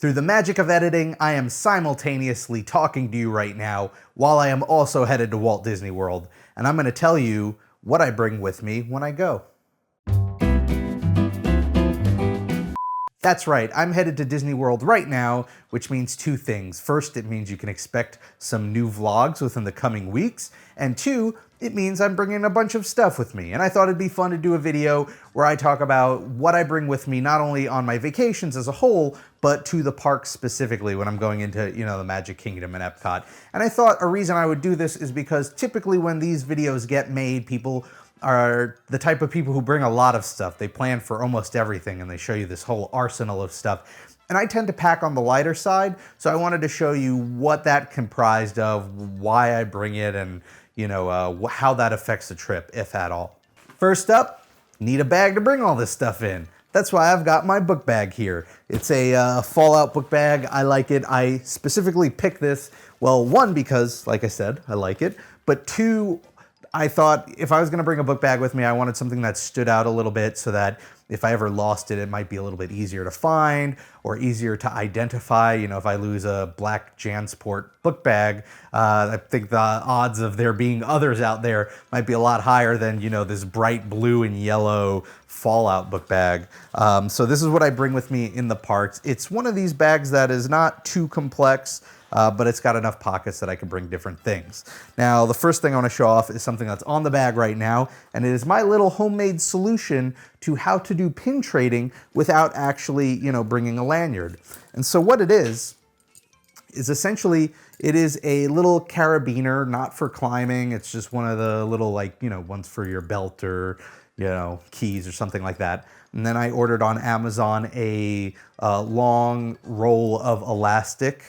Through the magic of editing, I am simultaneously talking to you right now while I am also headed to Walt Disney World, and I'm going to tell you what I bring with me when I go. That's right, I'm headed to Disney World right now, which means two things. First, it means you can expect some new vlogs within the coming weeks, and two, it means I'm bringing a bunch of stuff with me. And I thought it'd be fun to do a video where I talk about what I bring with me, not only on my vacations as a whole, but to the parks specifically when I'm going into, the Magic Kingdom and Epcot. And I thought a reason I would do this is because typically when these videos get made, people are the type of people who bring a lot of stuff. They plan for almost everything and they show you this whole arsenal of stuff. And I tend to pack on the lighter side, so I wanted to show you what that comprised of, why I bring it, and how that affects the trip, if at all. First up, need a bag to bring all this stuff in. That's why I've got my book bag here. It's a Fallout book bag. I like it. I specifically picked this, well, one, because, like I said, I like it, but two, I thought if I was going to bring a book bag with me, I wanted something that stood out a little bit so that if I ever lost it, it might be a little bit easier to find or easier to identify. If I lose a black JanSport book bag, I think the odds of there being others out there might be a lot higher than, this bright blue and yellow Fallout book bag. So this is what I bring with me in the parks. It's one of these bags that is not too complex, but it's got enough pockets that I can bring different things. Now, the first thing I want to show off is something that's on the bag right now, and it is my little homemade solution to how to do pin trading without actually, bringing a lanyard. And so what it is essentially, it is a little carabiner, not for climbing. It's just one of the little, ones for your belt or, keys or something like that. And then I ordered on Amazon a long roll of elastic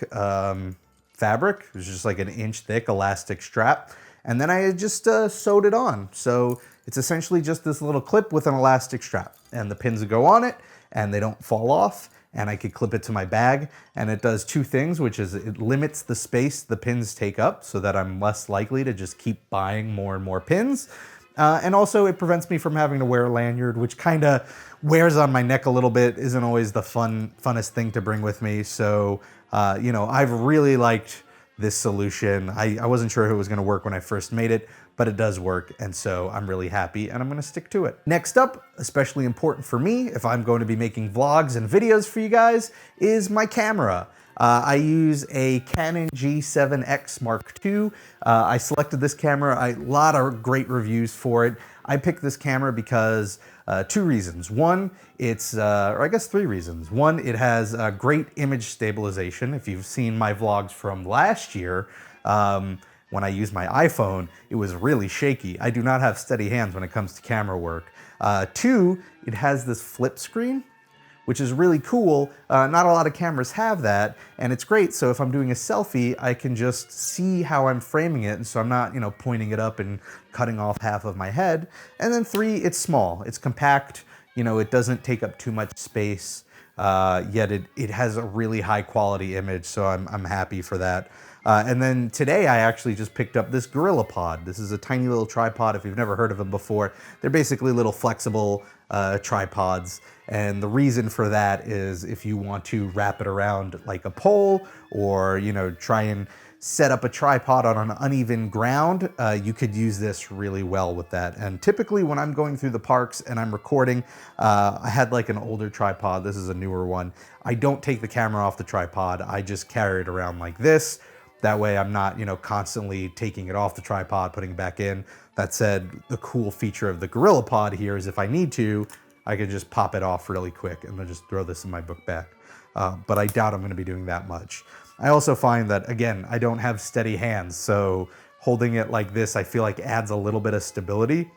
fabric. It was just like an inch thick elastic strap. And then I just sewed it on. So it's essentially just this little clip with an elastic strap. And the pins go on it and they don't fall off. And I could clip it to my bag. And it does two things, which is it limits the space the pins take up so that I'm less likely to just keep buying more and more pins. And also it prevents me from having to wear a lanyard, which kind of wears on my neck a little bit, isn't always the funnest thing to bring with me. So, I've really liked this solution. I wasn't sure if it was going to work when I first made it, but it does work. And so I'm really happy and I'm going to stick to it. Next up, especially important for me, if I'm going to be making vlogs and videos for you guys, is my camera. I use a Canon G7X Mark II. I selected this camera, a lot of great reviews for it. I picked this camera because two reasons. One, or I guess three reasons. One, it has great image stabilization. If you've seen my vlogs from last year, when I used my iPhone, it was really shaky. I do not have steady hands when it comes to camera work. Two, it has this flip screen, which is really cool. Not a lot of cameras have that, and it's great. So if I'm doing a selfie, I can just see how I'm framing it, and so I'm not, pointing it up and cutting off half of my head. And then three, it's small, it's compact. It doesn't take up too much space, yet it has a really high quality image, so I'm happy for that. And then today I actually just picked up this GorillaPod. This is a tiny little tripod. If you've never heard of them before, they're basically little flexible tripods. And the reason for that is if you want to wrap it around like a pole or, try and set up a tripod on an uneven ground, you could use this really well with that. And typically when I'm going through the parks and I'm recording, I had like an older tripod. This is a newer one. I don't take the camera off the tripod. I just carry it around like this. That way I'm not, constantly taking it off the tripod, putting it back in. That said, the cool feature of the GorillaPod here is if I need to, I can just pop it off really quick and then just throw this in my book bag. But I doubt I'm going to be doing that much. I also find that, again, I don't have steady hands, so holding it like this I feel like adds a little bit of stability.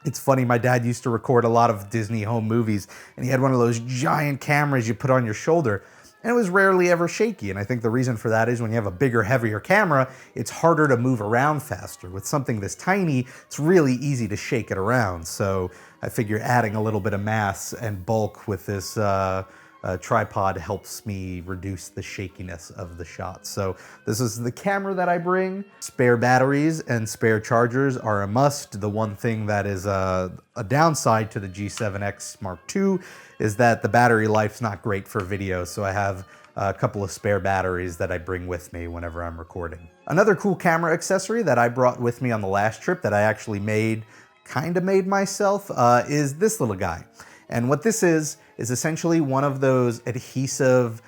It's funny, my dad used to record a lot of Disney home movies, and he had one of those giant cameras you put on your shoulder, and it was rarely ever shaky. And I think the reason for that is when you have a bigger, heavier camera, it's harder to move around faster. With something this tiny, it's really easy to shake it around. So I figure adding a little bit of mass and bulk with this tripod helps me reduce the shakiness of the shot. So this is the camera that I bring. Spare batteries and spare chargers are a must. The one thing that is a downside to the G7X Mark II is that the battery life's not great for video. So I have a couple of spare batteries that I bring with me whenever I'm recording. Another cool camera accessory that I brought with me on the last trip that I actually kind of made myself, is this little guy. And what this is essentially one of those adhesive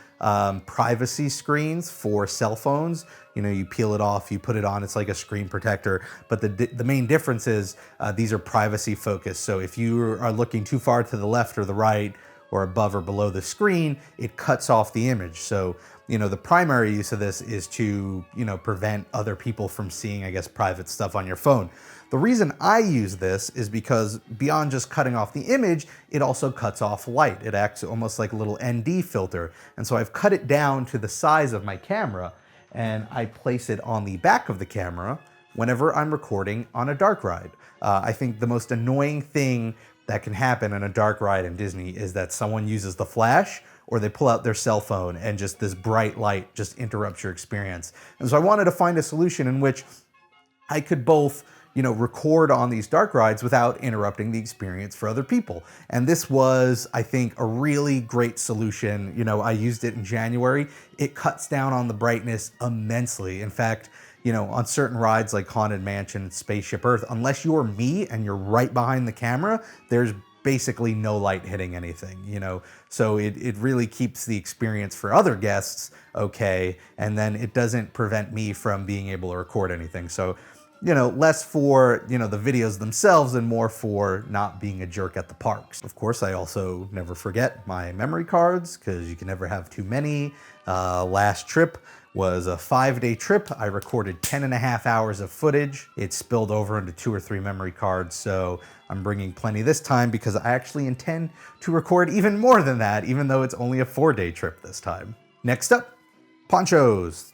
privacy screens for cell phones. You know, you peel it off, you put it on, it's like a screen protector. But the main difference is these are privacy focused. So if you are looking too far to the left or the right, or above or below the screen, it cuts off the image. So, you know, the primary use of this is to, you know, prevent other people from seeing, I guess, private stuff on your phone. The reason I use this is because beyond just cutting off the image, it also cuts off light. It acts almost like a little ND filter. And so I've cut it down to the size of my camera, and I place it on the back of the camera whenever I'm recording on a dark ride. I think the most annoying thing that can happen in a dark ride in Disney is that someone uses the flash or they pull out their cell phone and just this bright light just interrupts your experience. And so I wanted to find a solution in which I could both, you know, record on these dark rides without interrupting the experience for other people. And this was, I think, a really great solution. You know, I used it in January. It cuts down on the brightness immensely. In fact, you know, on certain rides like Haunted Mansion, Spaceship Earth, unless you're me and you're right behind the camera, there's basically no light hitting anything, you know? So it really keeps the experience for other guests okay, and then it doesn't prevent me from being able to record anything. So, you know, less for, you know, the videos themselves and more for not being a jerk at the parks. Of course, I also never forget my memory cards, because you can never have too many. Last trip was a 5-day trip. I recorded 10.5 hours of footage. It spilled over into 2 or 3 memory cards, so I'm bringing plenty this time because I actually intend to record even more than that, even though it's only a 4-day trip this time. Next up, ponchos.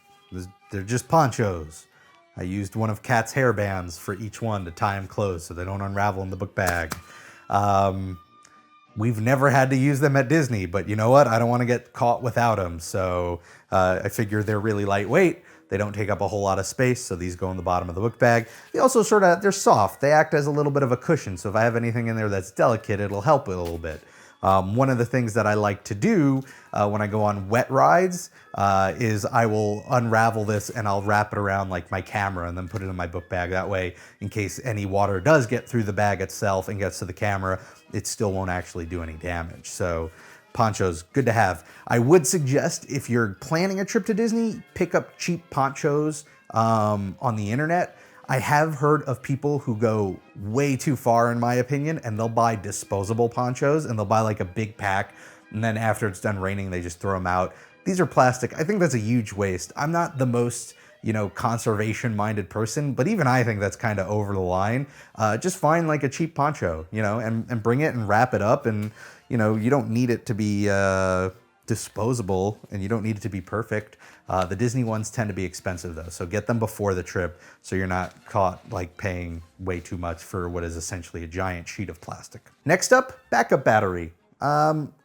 They're just ponchos. I used one of Kat's hair bands for each one to tie them closed so they don't unravel in the book bag. We've never had to use them at Disney, but you know what? I don't want to get caught without them. So I figure they're really lightweight. They don't take up a whole lot of space, so these go in the bottom of the book bag. They also they're soft. They act as a little bit of a cushion, so if I have anything in there that's delicate, it'll help it a little bit. One of the things that I like to do when I go on wet rides is I will unravel this and I'll wrap it around like my camera and then put it in my book bag. That way, in case any water does get through the bag itself and gets to the camera, it still won't actually do any damage. So ponchos, good to have. I would suggest if you're planning a trip to Disney, pick up cheap ponchos on the internet. I have heard of people who go way too far, in my opinion, and they'll buy disposable ponchos and they'll buy like a big pack, and then after it's done raining, they just throw them out. These are plastic. I think that's a huge waste. I'm not the most, you know, conservation-minded person, but even I think that's kind of over the line. Just find like a cheap poncho, you know, and bring it and wrap it up, and, you know, you don't need it to be disposable and you don't need it to be perfect. The Disney ones tend to be expensive though, so get them before the trip so you're not caught like paying way too much for what is essentially a giant sheet of plastic. Next up, backup battery.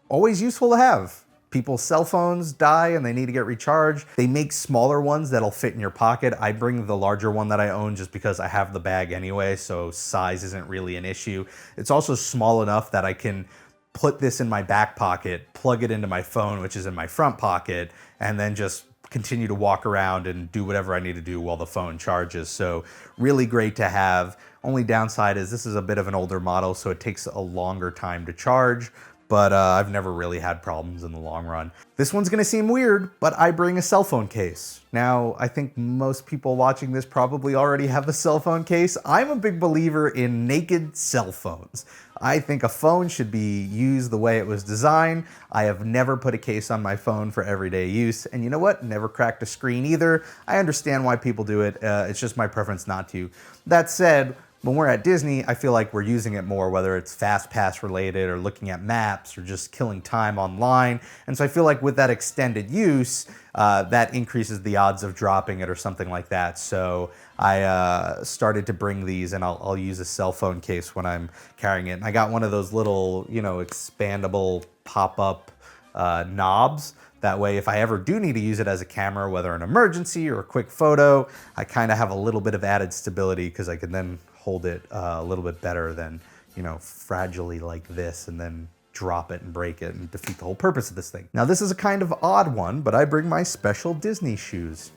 Always useful to have. People's cell phones die and they need to get recharged. They make smaller ones that'll fit in your pocket. I bring the larger one that I own just because I have the bag anyway, so size isn't really an issue. It's also small enough that I can put this in my back pocket, plug it into my phone, which is in my front pocket, and then just continue to walk around and do whatever I need to do while the phone charges. So really great to have. Only downside is this is a bit of an older model, so it takes a longer time to charge, but I've never really had problems in the long run. This one's gonna seem weird, but I bring a cell phone case. Now, I think most people watching this probably already have a cell phone case. I'm a big believer in naked cell phones. I think a phone should be used the way it was designed. I have never put a case on my phone for everyday use, and you know what? Never cracked a screen either. I understand why people do it. It's just my preference not to. That said, when we're at Disney, I feel like we're using it more, whether it's fast pass related or looking at maps or just killing time online. And so I feel like with that extended use, that increases the odds of dropping it or something like that. So I started to bring these, and I'll use a cell phone case when I'm carrying it. And I got one of those little, you know, expandable pop-up knobs. That way, if I ever do need to use it as a camera, whether an emergency or a quick photo, I kind of have a little bit of added stability because I can then hold it a little bit better than, you know, fragilely like this and then drop it and break it and defeat the whole purpose of this thing. Now, this is a kind of odd one, but I bring my special Disney shoes.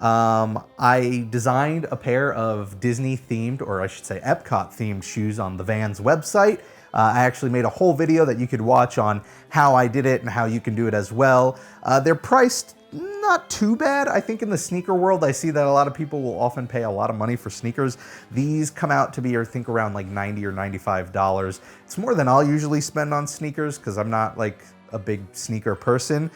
I designed a pair of Disney themed, or I should say Epcot themed shoes on the Vans website. I actually made a whole video that you could watch on how I did it and how you can do it as well. They're priced not too bad. I think in the sneaker world, I see that a lot of people will often pay a lot of money for sneakers. These come out to be, I think, around like $90 or $95. It's more than I'll usually spend on sneakers because I'm not like a big sneaker person.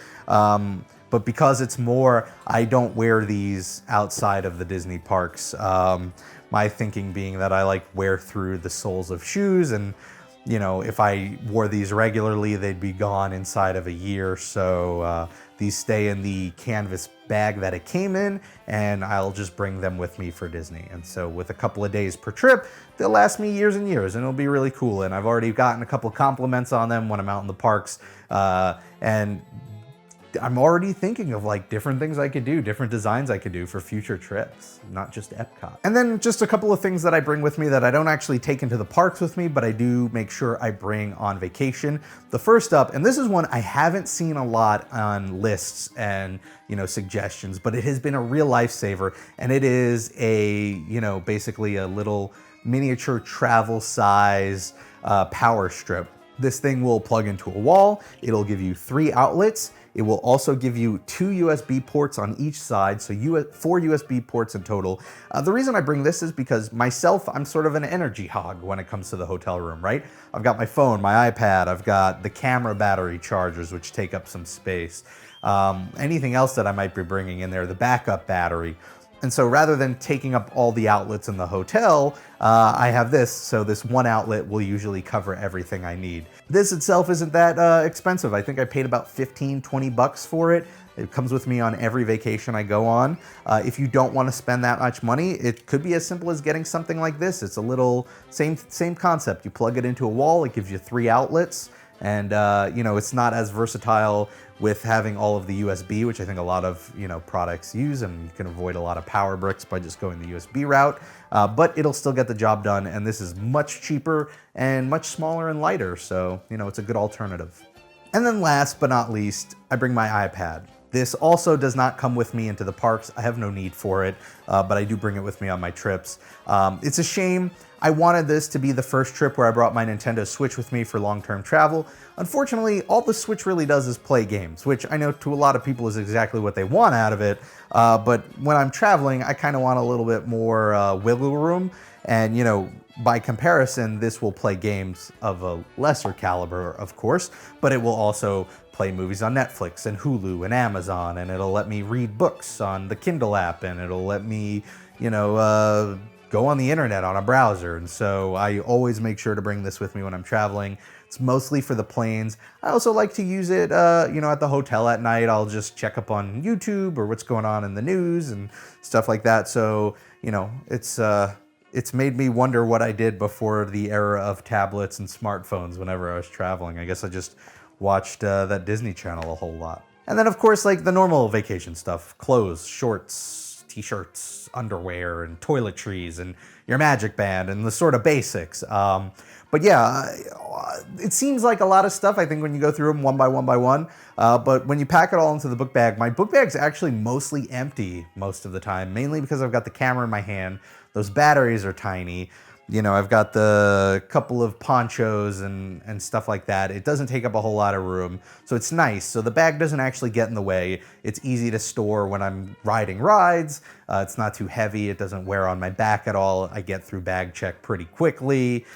But because it's more, I don't wear these outside of the Disney parks. My thinking being that I like wear through the soles of shoes, and you know, if I wore these regularly, they'd be gone inside of a year. So these stay in the canvas bag that it came in, and I'll just bring them with me for Disney. And so with a couple of days per trip, they'll last me years and years, and it'll be really cool. And I've already gotten a couple compliments on them when I'm out in the parks. And I'm already thinking of like different things I could do, different designs I could do for future trips, not just Epcot. And then just a couple of things that I bring with me that I don't actually take into the parks with me, but I do make sure I bring on vacation. The first up, and this is one I haven't seen a lot on lists and, you know, suggestions, but it has been a real lifesaver. And it is a, you know, basically a little miniature travel size power strip. This thing will plug into a wall. It'll give you 3 outlets. It will also give you 2 USB ports on each side, so 4 USB ports in total. The reason I bring this is because myself, I'm sort of an energy hog when it comes to the hotel room, right? I've got my phone, my iPad, I've got the camera battery chargers, which take up some space. Anything else that I might be bringing in there, the backup battery. And so rather than taking up all the outlets in the hotel, I have this, so this one outlet will usually cover everything I need. This itself isn't that expensive. I think I paid about 15, 20 bucks for it. It comes with me on every vacation I go on. If you don't want to spend that much money, it could be as simple as getting something like this. It's a little, same concept. You plug it into a wall, it gives you 3 outlets. And you know, it's not as versatile with having all of the USB, which I think a lot of, you know, products use, and you can avoid a lot of power bricks by just going the USB route, but it'll still get the job done. And this is much cheaper and much smaller and lighter. So, you know, it's a good alternative. And then last but not least, I bring my iPad. This also does not come with me into the parks. I have no need for it, but I do bring it with me on my trips. It's a shame. I wanted this to be the first trip where I brought my Nintendo Switch with me for long-term travel. Unfortunately, all the Switch really does is play games, which I know to a lot of people is exactly what they want out of it. But when I'm traveling, I kind of want a little bit more wiggle room. And, you know, by comparison, this will play games of a lesser caliber, of course, but it will also play movies on Netflix and Hulu and Amazon, and it'll let me read books on the Kindle app, and it'll let me, you know, go on the internet on a browser. And so I always make sure to bring this with me when I'm traveling. It's mostly for the planes. I also like to use it, you know, at the hotel at night. I'll just check up on YouTube or what's going on in the news and stuff like that. So, you know, it's made me wonder what I did before the era of tablets and smartphones whenever I was traveling. I guess I just watched that Disney Channel a whole lot. And then, of course, like the normal vacation stuff, clothes, shorts, t-shirts, underwear, and toiletries, and your Magic Band, and the sort of basics. But yeah, it seems like a lot of stuff, I think, when you go through them one by one. But when you pack it all into the book bag, my book bag's actually mostly empty most of the time, mainly because I've got the camera in my hand. Those batteries are tiny. You know, I've got the couple of ponchos and stuff like that. It doesn't take up a whole lot of room, so it's nice. So the bag doesn't actually get in the way. It's easy to store when I'm riding rides. It's not too heavy. It doesn't wear on my back at all. I get through bag check pretty quickly.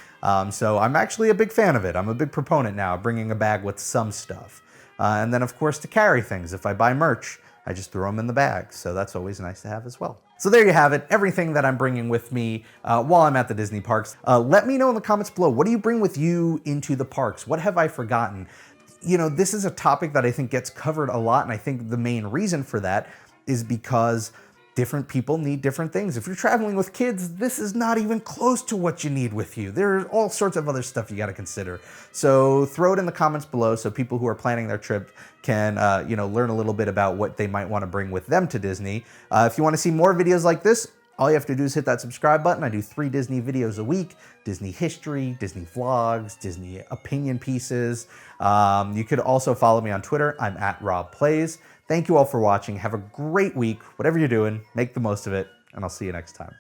So I'm actually a big fan of it. I'm a big proponent now of bringing a bag with some stuff. And then, of course, to carry things. If I buy merch, I just throw them in the bag. So that's always nice to have as well. So there you have it, everything that I'm bringing with me while I'm at the Disney parks. Let me know in the comments below, what do you bring with you into the parks? What have I forgotten? You know, this is a topic that I think gets covered a lot, and I think the main reason for that is because different people need different things. If you're traveling with kids, this is not even close to what you need with you. There's all sorts of other stuff you got to consider. So throw it in the comments below so people who are planning their trip can, you know, learn a little bit about what they might want to bring with them to Disney. If you want to see more videos like this, All you have to do is hit that subscribe button. I do 3 Disney videos a week: Disney history, Disney vlogs, Disney opinion pieces. You could also follow me on Twitter. I'm at Rob Plays. Thank you all for watching. Have a great week. Whatever you're doing, make the most of it, and I'll see you next time.